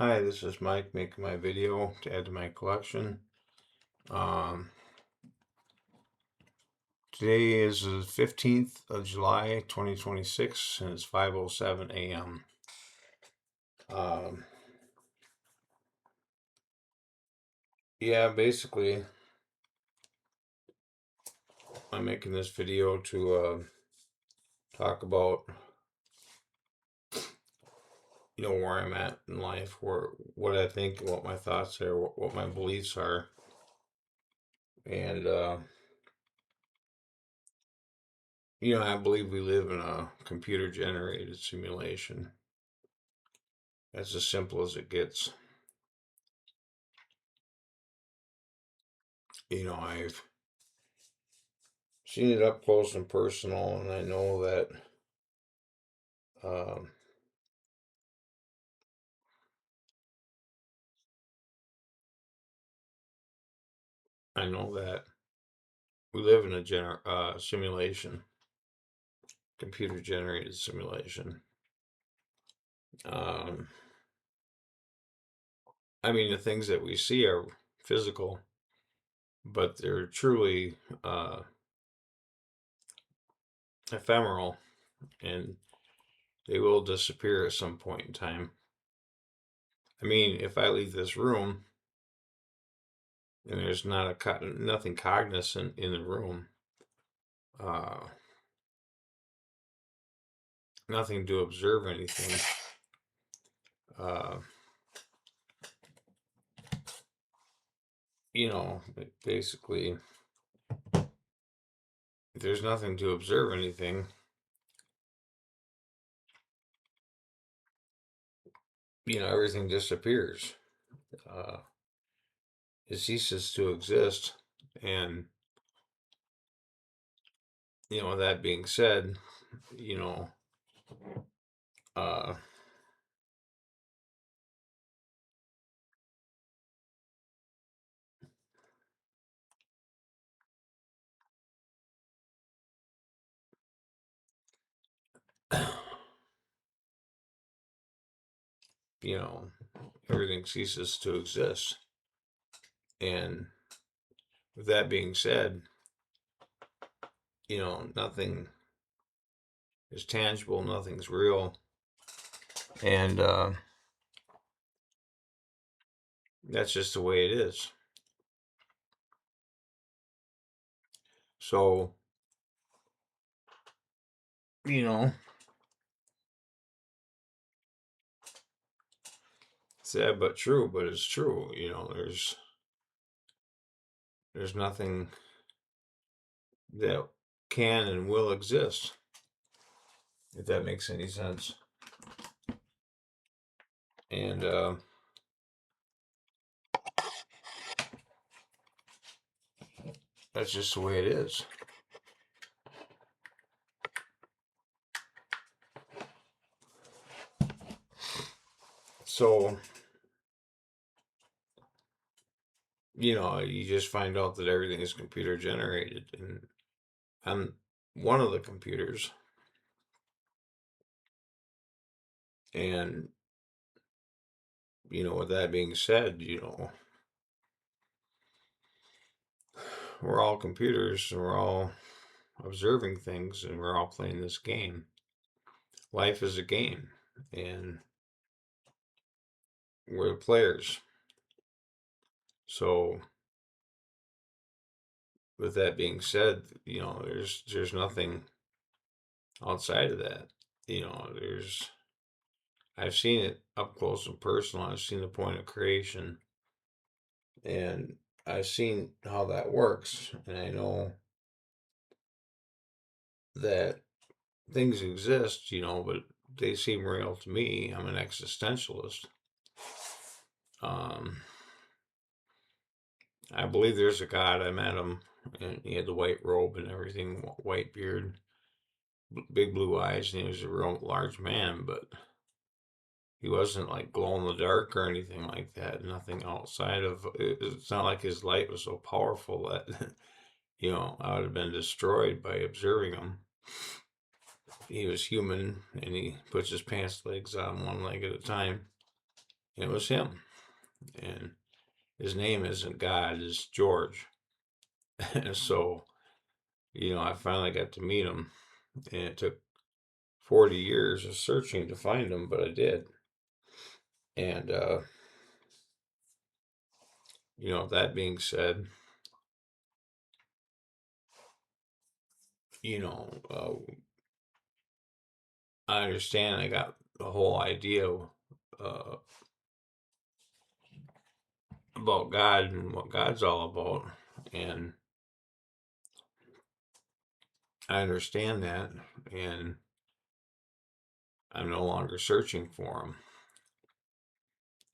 Hi, this is Mike making my video to add to my collection. Um, Today is the 15th of July, 2026, and it's 5:07 a.m. Um, yeah, basically, I'm making this video to talk about, where I'm at in life, where what I think, what my thoughts are, what my beliefs are, and I believe we live in a computer-generated simulation. That's as simple as it gets. I've seen it up close and personal, and I know that um, I know that we live in a simulation, computer generated simulation. Um, I mean, the things that we see are physical, but they're truly ephemeral, and they will disappear at some point in time. I mean, if I leave this room and there's nothing cognizant in the room, uh, nothing to observe anything. Uh, Basically, if there's nothing to observe anything, everything disappears. Uh, it ceases to exist. And, that being said, you know, uh, you know, everything ceases to exist. And with that being said, nothing is tangible, nothing's real. And that's just the way it is. So, you know, sad but true, but it's true. There's nothing that can and will exist, if that makes any sense. And that's just the way it is. So, you just find out that everything is computer generated. And I'm one of the computers. And, with that being said, we're all computers and we're all observing things and we're all playing this game. Life is a game and we're the players. So, with that being said, there's nothing outside of that. There's I've seen it up close and personal. I've seen the point of creation, and I've seen how that works, and I know that things exist, but they seem real to me. I'm an existentialist. Um, I believe there's a God. I met him, and he had the white robe and everything, white beard, big blue eyes, and he was a real large man, but he wasn't like glow in the dark or anything like that. Nothing outside of it. It's not like his light was so powerful that I would have been destroyed by observing him. He was human, and he puts his pants legs on one leg at a time, And it was him. And his name isn't God, it's George. So, I finally got to meet him, and it took 40 years of searching to find him, but I did. And, that being said, you know, I understand I got the whole idea about God and what God's all about. And I understand that. And I'm no longer searching for him.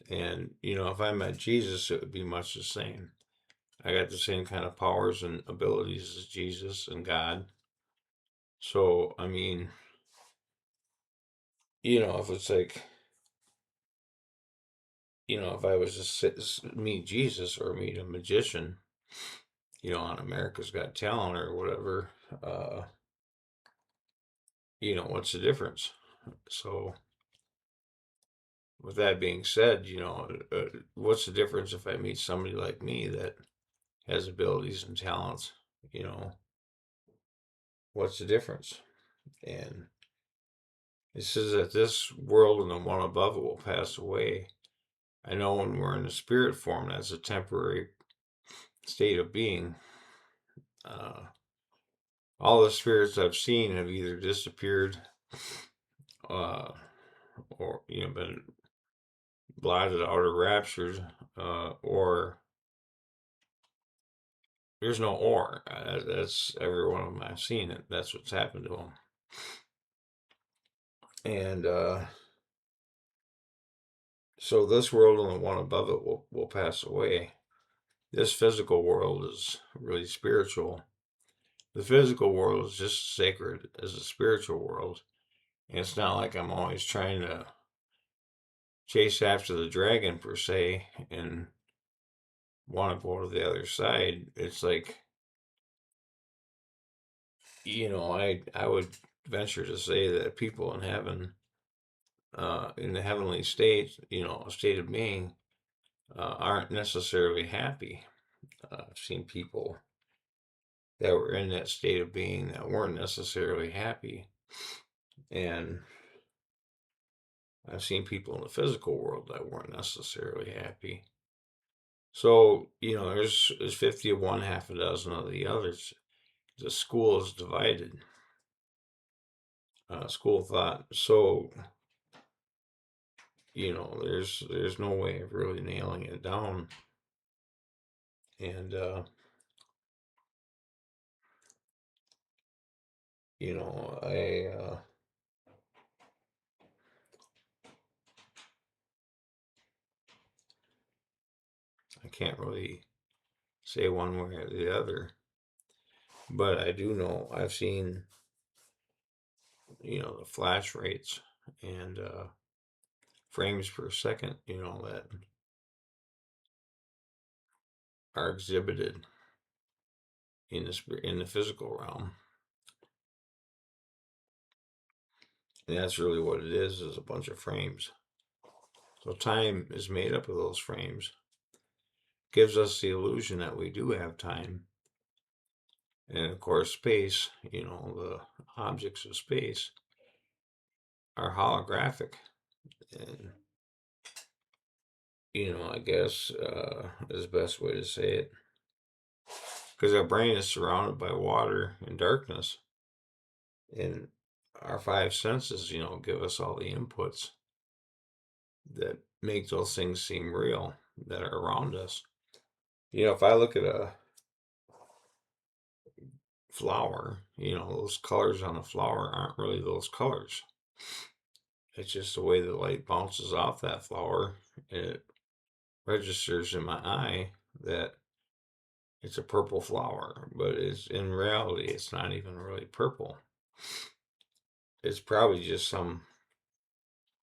And, if I met Jesus, it would be much the same. I got the same kind of powers and abilities as Jesus and God. So, I mean, if it's like, if I was to meet Jesus or meet a magician, on America's Got Talent or whatever, uh, what's the difference? So, with that being said, what's the difference if I meet somebody like me that has abilities and talents? You know, what's the difference? And it says that this world and the one above it will pass away. I know when we're in the spirit form, that's a temporary state of being. Uh, all the spirits I've seen have either disappeared, uh, or been blotted out or raptured, or there's no or. That's every one of them I've seen it. That's what's happened to them. And so this world and the one above it will pass away. This physical world is really spiritual. The physical world is just as sacred as the spiritual world. And it's not like I'm always trying to chase after the dragon per se and want to go to the other side. It's like, I would venture to say that people in heaven, in the heavenly state, a state of being, aren't necessarily happy. I've seen people that were in that state of being that weren't necessarily happy. And I've seen people in the physical world that weren't necessarily happy. So, there's 50 of one, half a dozen of the others. The school is divided, school of thought. So, there's no way of really nailing it down. And, I can't really say one way or the other. But I do know I've seen, the flash rates and frames per second, that are exhibited in the physical realm. And that's really what it is a bunch of frames. So time is made up of those frames. Gives us the illusion that we do have time. And of course, space, the objects of space are holographic. And, I guess is the best way to say it. Because our brain is surrounded by water and darkness. And our five senses, give us all the inputs that make those things seem real that are around us. If I look at a flower, those colors on the flower aren't really those colors. It's just the way the light bounces off that flower. It registers in my eye that it's a purple flower, but it's in reality, it's not even really purple. It's probably just some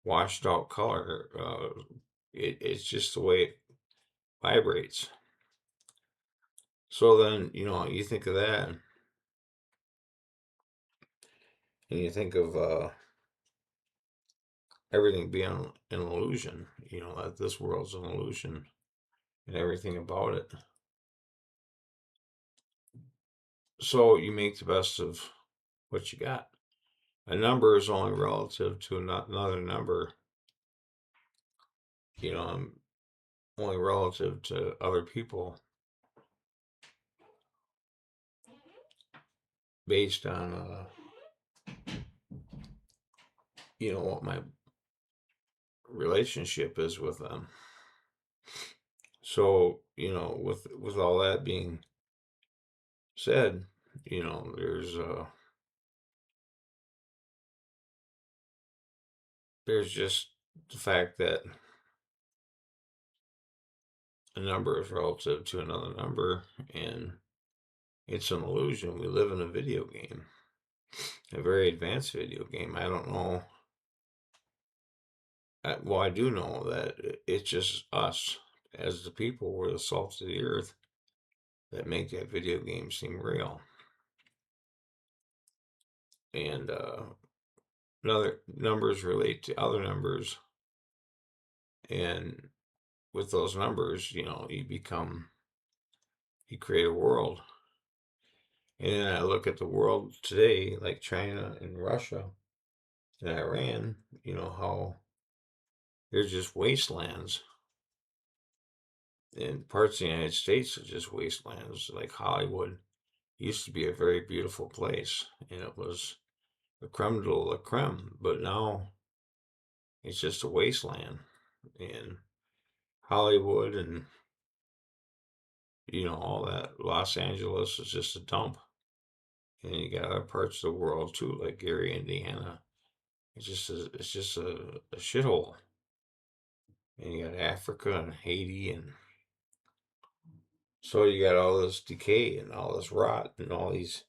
washed out color. It's just the way it vibrates. So then, you think of that, and you think of everything being an illusion, that this world's an illusion and everything about it. So you make the best of what you got. A number is only relative to another number, only relative to other people based on, what my relationship is with them. So, with all that being said, there's just the fact that a number is relative to another number, and it's an illusion. We live in a video game, a very advanced video game. I don't know. Well, I do know that it's just us as the people. We're the salt of the earth that make that video game seem real. And another numbers relate to other numbers, and with those numbers, you create a world. And then I look at the world today, like China and Russia and Iran, how they're just wastelands. And parts of the United States are just wastelands. Like Hollywood used to be a very beautiful place, and it was the creme de la creme, but now it's just a wasteland. And Hollywood and, all that, Los Angeles is just a dump. And you got other parts of the world too, like Gary, Indiana. It's just a shithole. And you got Africa and Haiti, and so you got all this decay and all this rot and all these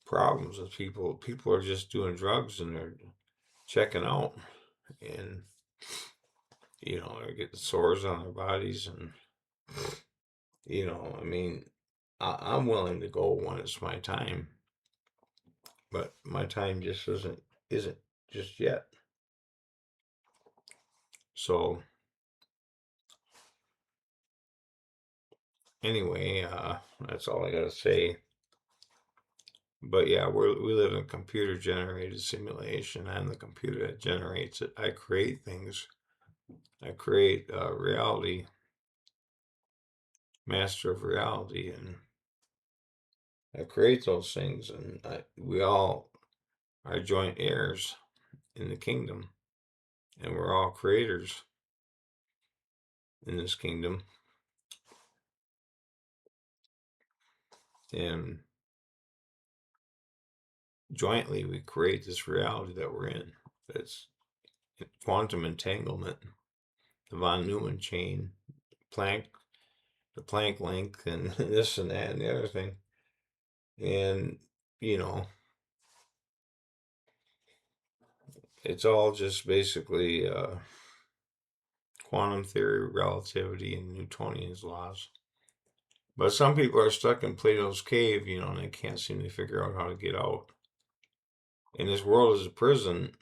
problems with people. People are just doing drugs and they're checking out, and they're getting sores on their bodies, and I mean, I'm willing to go when it's my time, but my time just isn't just yet. So anyway, that's all I gotta say. But yeah, we live in a computer generated simulation. I'm the computer that generates it. I create things. I create reality, master of reality, and I create those things. And we all are joint heirs in the kingdom, and we're all creators in this kingdom. And jointly, we create this reality that we're in. That's quantum entanglement, the von Neumann chain, Planck, the Planck length, and this and that and the other thing. And, it's all just basically quantum theory, relativity, and Newtonian's laws. But some people are stuck in Plato's cave, and they can't seem to figure out how to get out. And this world is a prison,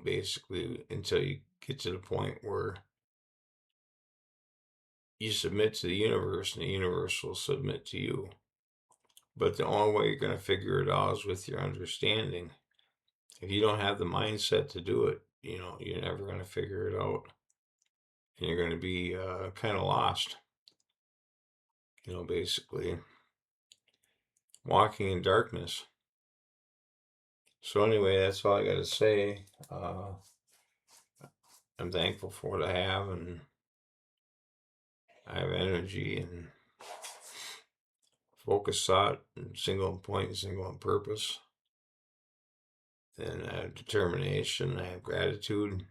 basically, until you get to the point where you submit to the universe and the universe will submit to you. But the only way you're going to figure it out is with your understanding. If you don't have the mindset to do it, you're never going to figure it out. And you're going to be kind of lost, basically walking in darkness. So anyway, that's all I got to say. I'm thankful for what I have, and I have energy and focused thought and single point and single on purpose. And I have determination, I have gratitude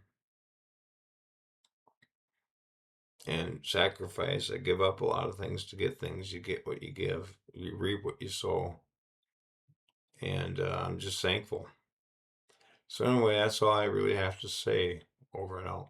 and sacrifice. I give up a lot of things to get things. You get what you give, you reap what you sow. And I'm just thankful. So anyway, that's all I really have to say. Over and out.